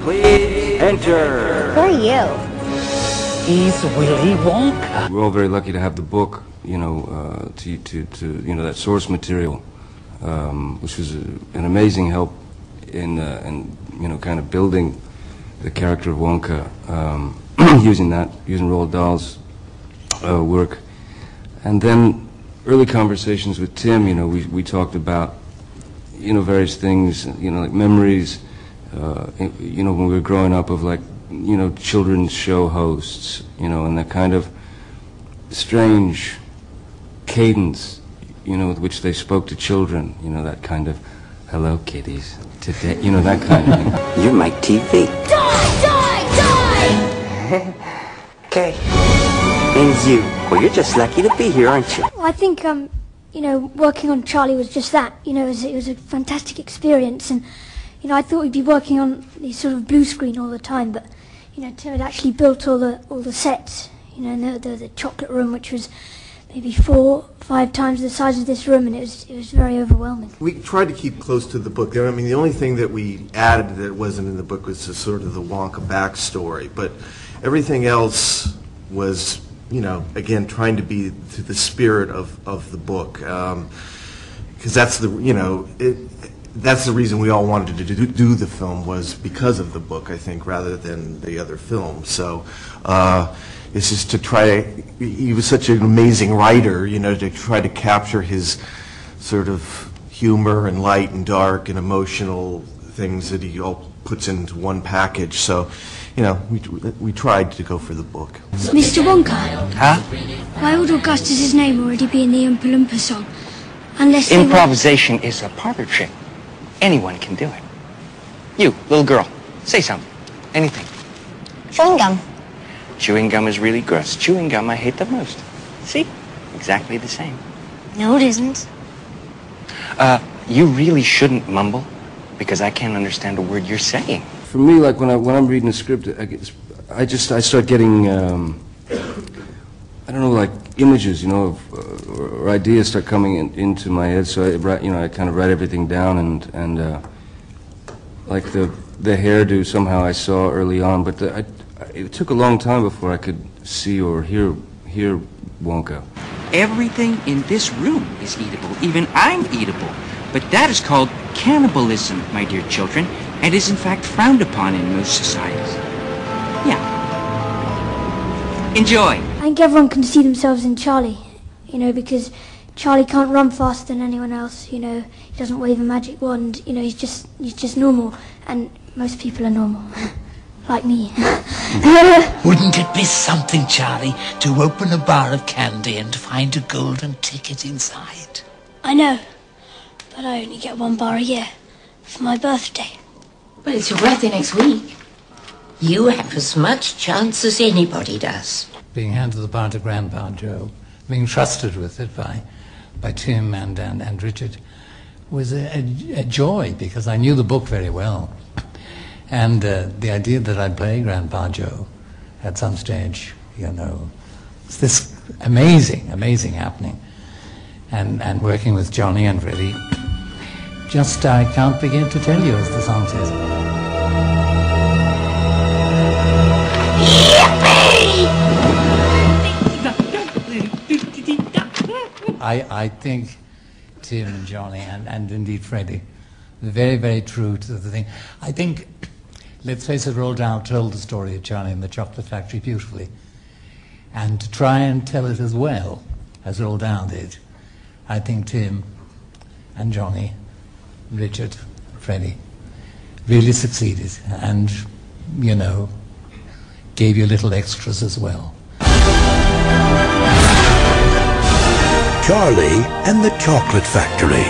Please enter. Who are you? He's Willy Wonka. We're all very lucky to have the book, you know, to you know, that source material, which was an amazing help in you know, kind of building the character of Wonka, using Roald Dahl's work, and then early conversations with Tim. You know, we talked about, you know, various things, you know, like memories, you know, when we were growing up, of like, you know, children's show hosts, you know, and that kind of strange cadence, you know, with which they spoke to children, you know, that kind of, hello kitties, today, you know, that kind of thing. You're my TV. Die! Die! Die! Okay. And you, well, you're just lucky to be here, aren't you? I think, you know, working on Charlie was just that. You know, it was a fantastic experience, and, you know, I thought we'd be working on this sort of blue screen all the time, but, you know, Tim had actually built all the sets. You know, the chocolate room, which was maybe 4 or 5 times the size of this room, and it was very overwhelming. We tried to keep close to the book. I mean, the only thing that we added that wasn't in the book was the sort of the Wonka backstory, but everything else was, you know, again, trying to be to the spirit of the book, because that's the, you know, that's the reason we all wanted to do the film, was because of the book, I think, rather than the other film. So it's just to try. He was such an amazing writer, you know, to try to capture his sort of humor and light and dark and emotional things that he all puts into one package. So, you know, we tried to go for the book. Mr. Wonka. Huh? Why would Augustus's name already be in the Oompa Loompa song? Unless Improvisation is a parlor trick. Anyone can do it. You, little girl, say something. Anything. Chewing gum. Chewing gum is really gross. Chewing gum I hate the most. See? Exactly the same. No, it isn't. You really shouldn't mumble, because I can't understand a word you're saying. For me, like when I'm reading a script, I start getting, I don't know, like images, you know, or ideas start coming into my head. So I kind of write everything down, and like the hairdo somehow I saw early on, but it took a long time before I could see or hear Wonka. Everything in this room is eatable. Even I'm eatable. But that is called cannibalism, my dear children, and is in fact frowned upon in most societies. Yeah. Enjoy. I think everyone can see themselves in Charlie, you know, because Charlie can't run faster than anyone else, you know. He doesn't wave a magic wand, you know, he's just normal, and most people are normal. Like me. Wouldn't it be something, Charlie, to open a bar of candy and find a golden ticket inside? I know, but I only get 1 bar a year for my birthday. Well, it's your birthday next week. You have as much chance as anybody does. Being handed the bar to Grandpa Joe, being trusted with it by Tim and Richard, was a joy, because I knew the book very well. And the idea that I'd play Grandpa Joe at some stage, you know, it's this amazing happening. And working with Johnny and Freddie, just I can't begin to tell you, as the song says. I think Tim and Johnny and indeed Freddie, very, very true to the thing. I think, let's face it, Roald Dahl told the story of Charlie and the Chocolate Factory beautifully. And to try and tell it as well as Roald Dahl did, I think Tim and Johnny, Richard, Freddie, really succeeded, and, you know, gave you little extras as well. Charlie and the Chocolate Factory.